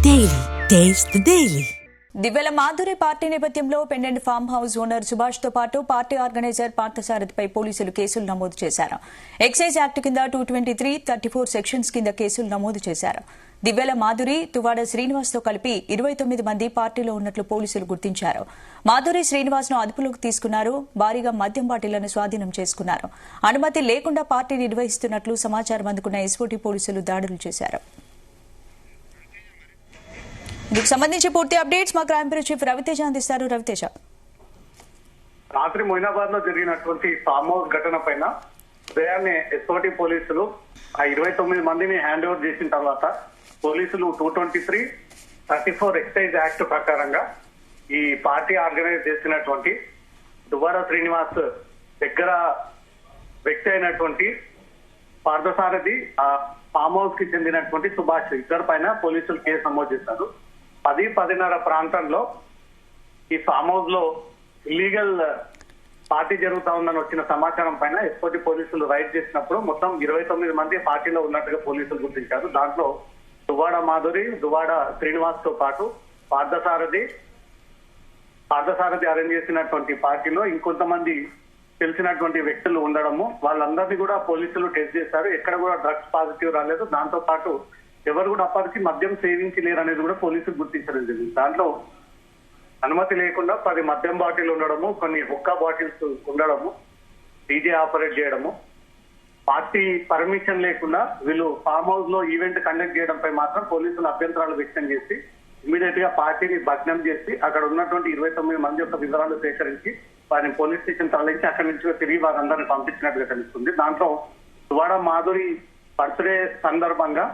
Daily. Taste the Daily. Divvala Madhuri party నేపథ్యంలో పెండెంట్ farm house owner Subhash తో పాటు పార్టీ ఆర్గనైజర్ పార్థసారథిపై పోలీసులు కేసులు నమోదు చేశారు. ఎక్సైజ్ యాక్ట్ కింద 223, 34 సెక్షన్స్ కింద కేసులు నమోదు చేశారు. దివ్యల మాధురి, తువాడ శ్రీనివాస్ తో కలిపి 29 మంది పార్టీలో ఉన్నట్లు పోలీసులు గుర్తించారు. మాధురి శ్రీనివాస్ ను అదుపులోకి తీసుకున్నారు. భారీగా మద్యం బాటిళ్లను స్వాధీనం చేసుకున్నారు. అనుమతి లేకుండా పార్టీ నిర్వహిస్తున్నట్లు సమాచారం అందుకున్న ఎస్ఓటీ పోలీసులు దాడులు చేశారు. ఇందుకు సంబంధించి పూర్తి అప్డేట్స్ మా క్రైమ్ బ్యూరో చీఫ్ రవితేజ అందిస్తారు. రవితేజ, రాత్రి మొయినాబాద్ లో జరిగినటువంటి ఫామ్ హౌస్ ఘటన పైన ఉదయాన్నే ఎస్ఓటీ పోలీసులు ఆ 29 మందిని హ్యాండ్ ఓవర్ చేసిన తర్వాత పోలీసులు 223, 34 ఎక్సైజ్ యాక్ట్ ప్రకారంగా ఈ పార్టీ ఆర్గనైజ్ చేసినటువంటి దువ్వాడ శ్రీనివాస్ దగ్గర వ్యక్తి అయినటువంటి పార్థసారథి, ఆ ఫామ్ హౌస్ కి చెందినటువంటి సుభాష్ ఇద్దరు పైన పోలీసులు కేసు నమోదు చేశారు. 10-10:30 ప్రాంతంలో ఈ ఫామ్ హౌస్ లో ఇల్లీగల్ పార్టీ జరుగుతా ఉందని వచ్చిన సమాచారం పైన ఎస్ఓటీ పోలీసులు రైడ్ చేసినప్పుడు మొత్తం 29 మంది పార్టీలో ఉన్నట్టుగా పోలీసులు గుర్తించారు. దాంట్లో దువ్వాడ మాధురి, దువ్వాడ శ్రీనివాస్ తో పాటు పార్థసారథి అరేంజ్ చేసినటువంటి పార్టీలో ఇంకొంతమంది తెలిసినటువంటి వ్యక్తులు ఉండడము, వాళ్ళందరినీ కూడా పోలీసులు టెస్ట్ చేశారు. ఎక్కడ కూడా డ్రగ్స్ పాజిటివ్ రాలేదు. దాంతో పాటు ఎవరు కూడా అప్పటికి మద్యం సేవించి లేరు అనేది కూడా పోలీసులు గుర్తించడం జరిగింది. దాంట్లో అనుమతి లేకుండా 10 మద్యం బాటిల్ ఉండడము, కొన్ని హుక్కా బాటిల్స్ ఉండడము, డీజే ఆపరేట్ చేయడము, పార్టీ పర్మిషన్ లేకుండా వీళ్ళు ఫామ్ హౌస్ లో ఈవెంట్ కండక్ట్ చేయడంపై మాత్రం పోలీసులు అభ్యంతరాలు వ్యక్తం చేసి ఇమీడియట్ గా పార్టీని భగ్నం చేసి అక్కడ ఉన్నటువంటి 29 మంది యొక్క వివరాలు సేకరించి వారిని పోలీస్ స్టేషన్ తరలించి అక్కడి నుంచి తిరిగి వారందరినీ పంపించినట్టుగా తెలుస్తుంది. దాంట్లో దువ్వాడ మాధురి బర్త్డే సందర్భంగా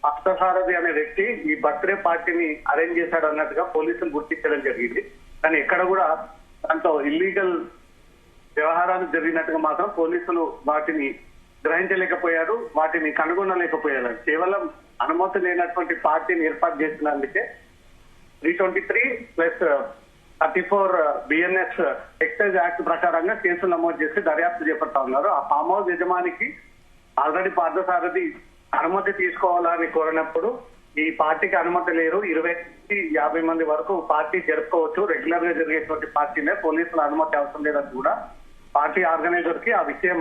పార్థసారథి అనే వ్యక్తి ఈ బర్త్డే పార్టీని అరేంజ్ చేశాడు అన్నట్టుగా పోలీసులు గుర్తించడం జరిగింది. కానీ ఎక్కడ కూడా దాంట్లో ఇల్లీగల్ వ్యవహారాలు జరిగినట్టుగా మాత్రం పోలీసులు వాటిని గ్రహించలేకపోయారు, వాటిని కనుగొనలేకపోయారు. కేవలం అనుమతి లేనటువంటి పార్టీని ఏర్పాటు చేసినందుకే 323+34 BNS ఎక్సైజ్ యాక్ట్ ప్రకారంగా కేసులు నమోదు చేసి దర్యాప్తు చేపడతా ఉన్నారు. ఆ ఫామ్ హౌస్ యజమానికి ఆల్రెడీ పార్థసారథి అనుమతి తీసుకోవాలని కోరినప్పుడు ఈ పార్టీకి అనుమతి లేరు, 20-50 మంది వరకు పార్టీ జరుపుకోవచ్చు, రెగ్యులర్ గా జరిగేటువంటి పార్టీనే, పోలీసుల అనుమతి అవసరం లేదని కూడా పార్టీ ఆర్గనైజర్ కి ఆ విషయం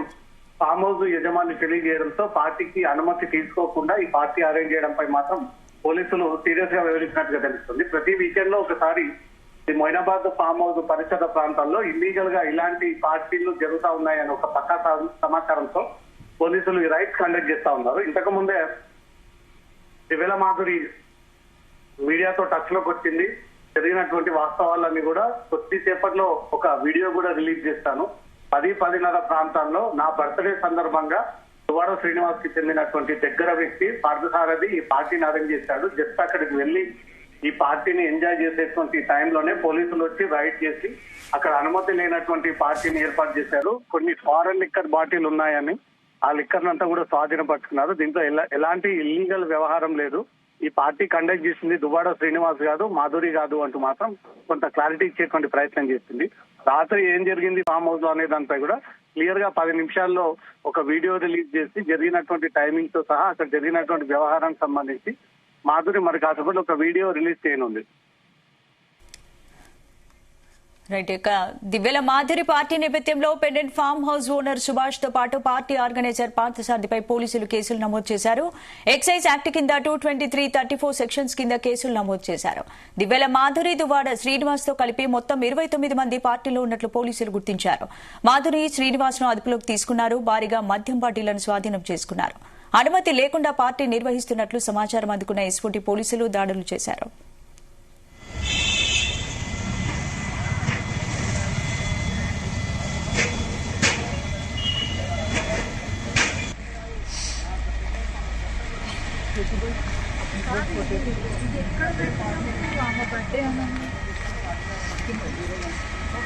ఫామ్ హౌస్ యజమాని తెలియజేయడంతో పార్టీకి అనుమతి తీసుకోకుండా ఈ పార్టీ అరేంజ్ చేయడంపై మాత్రం పోలీసులు సీరియస్ గా వివరించినట్టుగా తెలుస్తుంది. ప్రతి వీకెండ్ లో ఒకసారి ఈ మొయినాబాద్ ఫామ్ హౌస్ పరిసర ప్రాంతాల్లో ఇల్లీగల్ గా ఇలాంటి పార్టీలు జరుగుతా ఉన్నాయని ఒక పక్కా సమాచారంతో పోలీసులు ఈ రైడ్స్ కండక్ట్ చేస్తా ఉన్నారు. ఇంతకు ముందే దివ్యల మాధురి మీడియాతో టచ్ లోకి వచ్చింది. జరిగినటువంటి వాస్తవాలన్నీ కూడా కొద్దిసేపట్లో ఒక వీడియో కూడా రిలీజ్ చేస్తాను. 10-10:30 ప్రాంతాల్లో నా బర్త్డే సందర్భంగా దువ్వాడ శ్రీనివాస్ కి చెందినటువంటి దగ్గర వ్యక్తి పార్థసారథి ఈ పార్టీని అరేంజ్ చేశాడు. జస్ట్ అక్కడికి వెళ్లి ఈ పార్టీని ఎంజాయ్ చేసేటువంటి టైంలోనే పోలీసులు వచ్చి రైడ్ చేసి అక్కడ అనుమతి లేనటువంటి పార్టీని ఏర్పాటు చేశారు. కొన్ని ఫారెన్ లిక్కర్ బాటిల్ ఉన్నాయని ఆ లిక్కర్ అంతా కూడా స్వాధీనపరుచుకున్నారు. దీంతో ఎలాంటి ఇల్లీగల్ వ్యవహారం లేదు. ఈ పార్టీ కండక్ట్ చేసింది దువ్వాడ శ్రీనివాస్ కాదు, మాధురి కాదు అంటూ మాత్రం కొంత క్లారిటీ ఇచ్చేటువంటి ప్రయత్నం చేసింది. రాత్రి ఏం జరిగింది ఫామ్ హౌస్ లో అనే దానిపై కూడా క్లియర్ గా 10 నిమిషాల్లో ఒక వీడియో రిలీజ్ చేసి జరిగినటువంటి టైమింగ్ తో సహా అక్కడ జరిగినటువంటి వ్యవహారానికి సంబంధించి మాధురి మరి కాసేపట్లో ఒక వీడియో రిలీజ్ చేయనుంది. రైట్. ఇక దివ్యల మాధురి పార్టీ నేపథ్యంలో పెండెంట్ ఫామ్ హౌస్ ఓనర్ సుభాష్ తో పాటు పార్టీ ఆర్గనైజర్ పార్థసారథిపై పోలీసులు కేసులు నమోదు చేశారు. ఎక్సైజ్ యాక్ట్ కింద 223, 34 సెక్షన్స్ కింద కేసులు నమోదు చేశారు. దివ్యల మాధురి, దువ్వాడ శ్రీనివాస్ తో కలిపి మొత్తం 29 మంది పార్టీలో ఉన్నట్లు పోలీసులు గుర్తించారు. మాధురి, శ్రీనివాస్ ను అదుపులోకి తీసుకున్నారు. భారీగా మద్యం బాటిళ్లను స్వాధీనం చేసుకున్నారు. అనుమతి లేకుండా పార్టీ నిర్వహిస్తున్నట్లు సమాచారం అందుకున్న ఎస్ఓటీ పోలీసులు దాడులు చేశారు.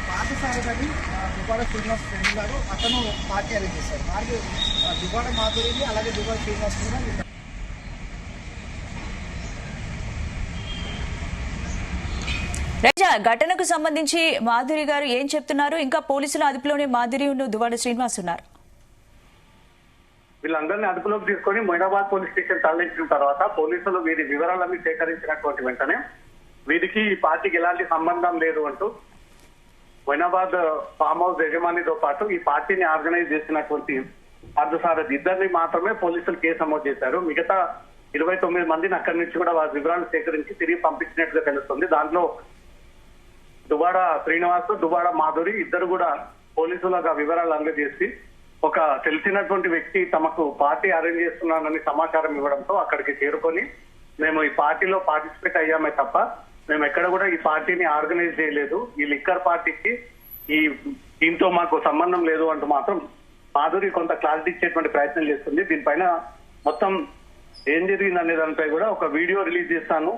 పార్థసారథి దువ్వాడ శ్రీనివాస్ ఫ్రెండ్ గారు అతను పార్టీ అరేంజ్ చేశారు. దువ్వాడ మాధురిని అలాగే దువ్వాడ శ్రీనివాస్ కూడా ఘటనకు సంబంధించి మాధురి గారు ఏం చెప్తున్నారు? ఇంకా పోలీసుల అదుపులోనే మాధురి దువ్వాడ శ్రీనివాస్ ఉన్నారు. వీళ్ళందరినీ అదుపులోకి తీసుకొని మొయినాబాద్ పోలీస్ స్టేషన్ తరలించిన తర్వాత పోలీసులు వీరి వివరాలన్నీ సేకరించినటువంటి వెంటనే వీరికి ఈ పార్టీకి ఎలాంటి సంబంధం లేదు అంటూ మొయినాబాద్ ఫామ్ హౌస్ యజమానితో పాటు ఈ పార్టీని ఆర్గనైజ్ చేసినటువంటి పార్థసారథి ఇద్దరిని మాత్రమే పోలీసులు కేసు నమోదు చేశారు. మిగతా 29 మందిని అక్కడి నుంచి కూడా వారి వివరాలు సేకరించి తిరిగి పంపించినట్టుగా తెలుస్తుంది. దాంట్లో దువ్వాడ శ్రీనివాస్, దువ్వాడ మాధురి ఇద్దరు కూడా పోలీసులకు ఆ వివరాలు అందజేసి ఒక తెలిసినటువంటి వ్యక్తి తమకు పార్టీ అరేంజ్ చేస్తున్నానని సమాచారం ఇవ్వడంతో అక్కడికి చేరుకొని మేము ఈ పార్టీలో పార్టిసిపేట్ అయ్యామే తప్ప మేము ఎక్కడ కూడా ఈ పార్టీని ఆర్గనైజ్ చేయలేదు, ఈ లిక్కర్ పార్టీకి ఈ దీంతో మాకు సంబంధం లేదు అంటూ మాత్రం మాధురి కొంత క్లారిటీ ఇచ్చేటువంటి ప్రయత్నం చేస్తుంది. దీనిపైన మొత్తం ఏం జరిగింది అనే దానిపై కూడా ఒక వీడియో రిలీజ్ చేస్తాను.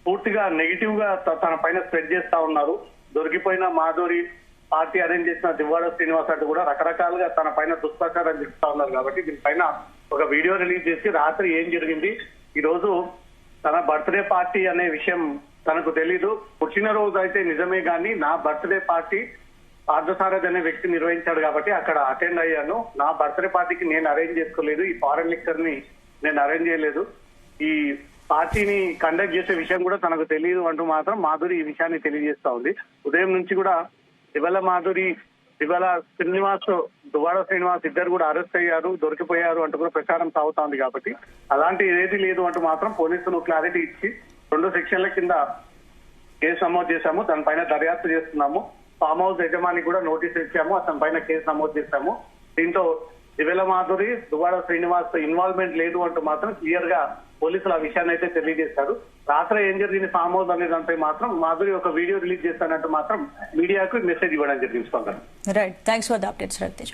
పూర్తిగా నెగిటివ్ గా తన పైన స్ప్రెడ్ చేస్తా ఉన్నారు. దొరికిపోయిన మాధురి, పార్టీ అరేంజ్ చేసిన దువ్వాడ శ్రీనివాస్ అంటూ కూడా రకరకాలుగా తన పైన దుష్ప్రచారం చేస్తా ఉన్నారు. కాబట్టి దీనిపైన ఒక వీడియో రిలీజ్ చేసి రాత్రి ఏం జరిగింది, ఈ రోజు తన బర్త్డే పార్టీ అనే విషయం తనకు తెలీదు, పుట్టినరోజు అయితే నిజమే కానీ నా బర్త్డే పార్టీ పార్థసారథి అనే వ్యక్తి నిర్వహించాడు కాబట్టి అక్కడ అటెండ్ అయ్యాను. నా బర్త్డే పార్టీకి నేను అరేంజ్ చేసుకోలేదు, ఈ ఫారెన్ లిక్కర్ ని నేను అరేంజ్ చేయలేదు, ఈ పార్టీని కండక్ట్ చేసే విషయం కూడా తనకు తెలియదు అంటూ మాత్రం మాధురి ఈ విషయాన్ని తెలియజేస్తా ఉంది. ఉదయం నుంచి కూడా ఇవాళ మాధురి, ఇవాళ శ్రీనివాస్, దువ్వాడ శ్రీనివాస్ ఇద్దరు కూడా అరెస్ట్ అయ్యారు, దొరికిపోయారు అంటూ కూడా ప్రచారం సాగుతా ఉంది. కాబట్టి అలాంటి ఏది లేదు అంటూ మాత్రం పోలీసులు క్లారిటీ ఇచ్చి 2 సెక్షన్ల కింద కేసు నమోదు చేశాము, దానిపైన దర్యాప్తు చేస్తున్నాము. ఫామ్ హౌస్ యజమాని కూడా నోటీసులు ఇచ్చాము, అతని పైన కేసు నమోదు చేశాము. దీంతో దివ్యల మాధురి, దువ్వాడ శ్రీనివాస్ ఇన్వాల్వ్మెంట్ లేదు అంటూ మాత్రం క్లియర్ గా పోలీసులు ఆ విషయాన్ని అయితే తెలియజేశారు. రాత్రి ఏం జరిగింది ఫామ్ హౌస్ అనే దానిపై మాత్రం మాధురి ఒక వీడియో రిలీజ్ చేస్తానంటూ మాత్రం మీడియాకు మెసేజ్ ఇవ్వడం జరిగింది. Right, thanks for the updates Raviteja.